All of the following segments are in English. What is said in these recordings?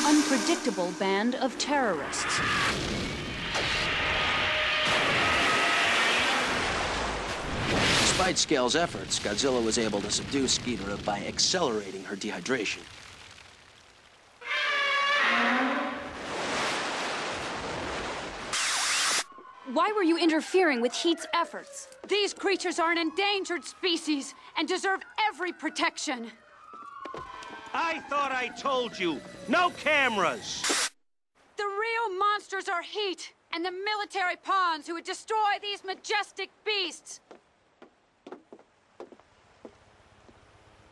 unpredictable band of terrorists. Despite S.C.A.L.E's efforts, Godzilla was able to subdue Ghidorah by accelerating her dehydration. Why were you interfering with Heat's efforts? These creatures are an endangered species and deserve every protection. I thought I told you, no cameras! The real monsters are Heat and the military pawns who would destroy these majestic beasts.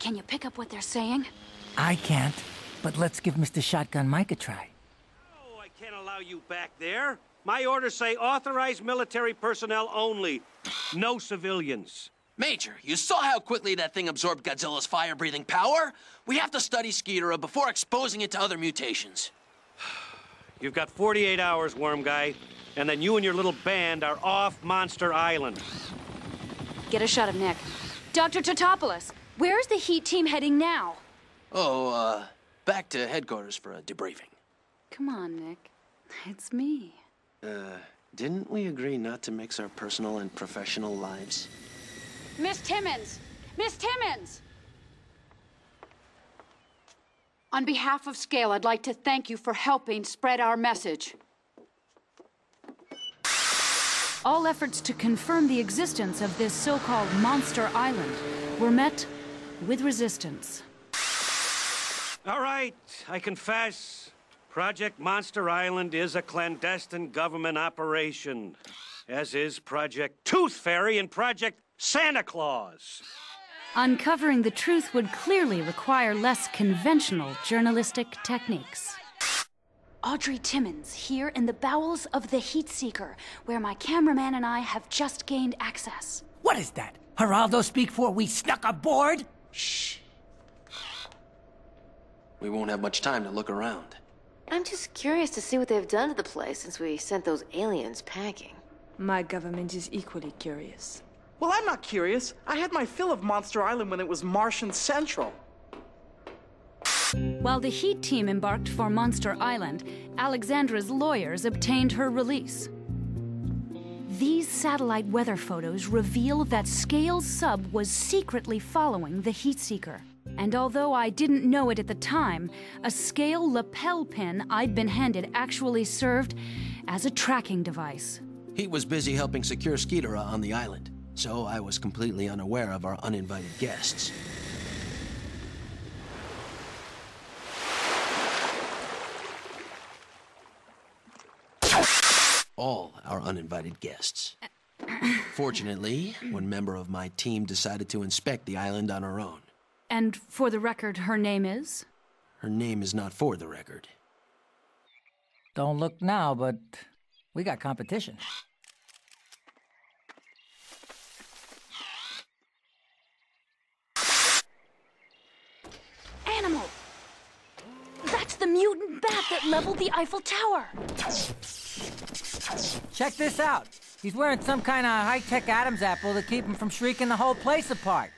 Can you pick up what they're saying? I can't, but let's give Mr. Shotgun Mike a try. Oh, I can't allow you back there. My orders say authorized military personnel only. No civilians. Major, you saw how quickly that thing absorbed Godzilla's fire-breathing power? We have to study Ghidorah before exposing it to other mutations. You've got 48 hours, Worm Guy, and then you and your little band are off Monster Island. Get a shot of Nick. Dr. Totopoulos, where's the Heat team heading now? Oh, back to headquarters for a debriefing. Come on, Nick. It's me. Didn't we agree not to mix our personal and professional lives? Miss Timmons! Miss Timmons! On behalf of S.C.A.L.E, I'd like to thank you for helping spread our message. All efforts to confirm the existence of this so-called Monster Island were met with resistance. All right, I confess. Project Monster Island is a clandestine government operation, as is Project Tooth Fairy and Project Santa Claus. Uncovering the truth would clearly require less conventional journalistic techniques. Audrey Timmons, here in the bowels of the Heat Seeker, where my cameraman and I have just gained access. What is that? Geraldo speak for we snuck aboard? Shh. We won't have much time to look around. I'm just curious to see what they've done to the place since we sent those aliens packing. My government is equally curious. Well, I'm not curious. I had my fill of Monster Island when it was Martian Central. While the Heat team embarked for Monster Island, Alexandra's lawyers obtained her release. These satellite weather photos reveal that S.C.A.L.E sub was secretly following the Heat Seeker. And although I didn't know it at the time, a S.C.A.L.E lapel pin I'd been handed actually served as a tracking device. Heat was busy helping secure Ghidorah on the island, so I was completely unaware of our uninvited guests. All our uninvited guests. Fortunately, one member of my team decided to inspect the island on her own. And for the record, her name is? Her name is not for the record. Don't look now, but we got competition. Animal! That's the mutant bat that leveled the Eiffel Tower! Check this out. He's wearing some kind of high-tech Adam's apple to keep him from shrieking the whole place apart.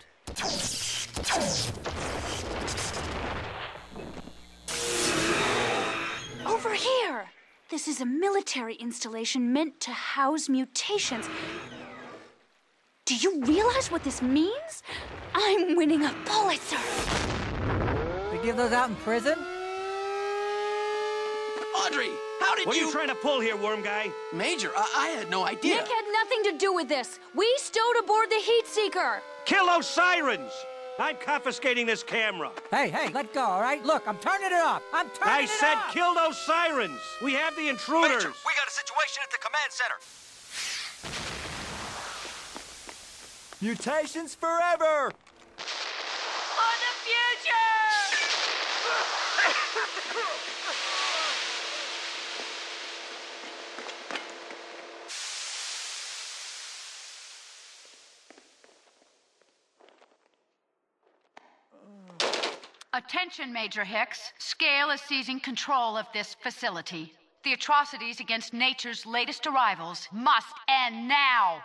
Over here! This is a military installation meant to house mutations. Do you realize what this means? I'm winning a Pulitzer! They give those out in prison? Audrey, how did What are you trying to pull here, Worm Guy? Major, I had no idea. Nick had nothing to do with this. We stowed aboard the Heat Seeker. Kill those sirens! I'm confiscating this camera. Hey, let go, all right? Look, I'm turning it off. I'm turning it off. I said kill those sirens. We have the intruders. Major, we got a situation at the command center. Mutations forever! For the future! Attention, Major Hicks. S.C.A.L.E is seizing control of this facility. The atrocities against nature's latest arrivals must end now.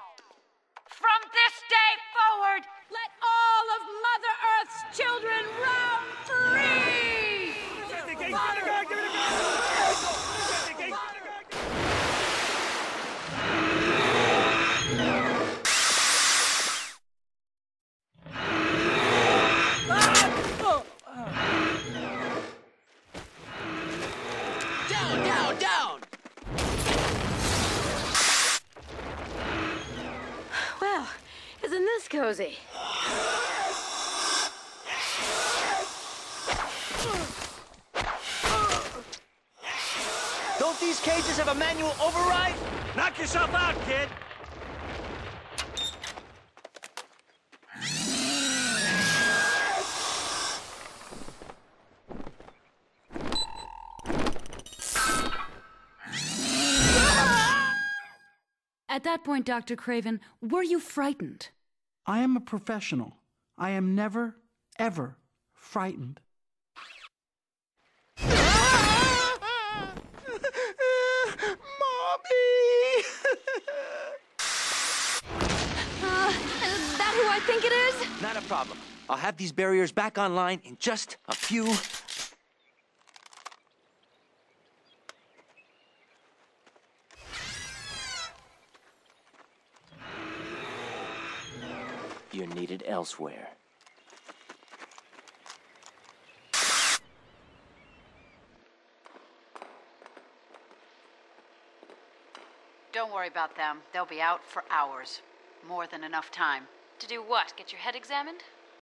From this day forward, Let all of Mother Earth's children roam free! Give it a go! cozy. Don't these cages have a manual override? Knock yourself out, kid! At that point, Dr. Craven, were you frightened? I am a professional. I am never, ever frightened. Mommy! Is that who I think it is? Not a problem. I'll have these barriers back online in just a few... You're needed elsewhere. Don't worry about them. They'll be out for hours. More than enough time. To do what? Get your head examined?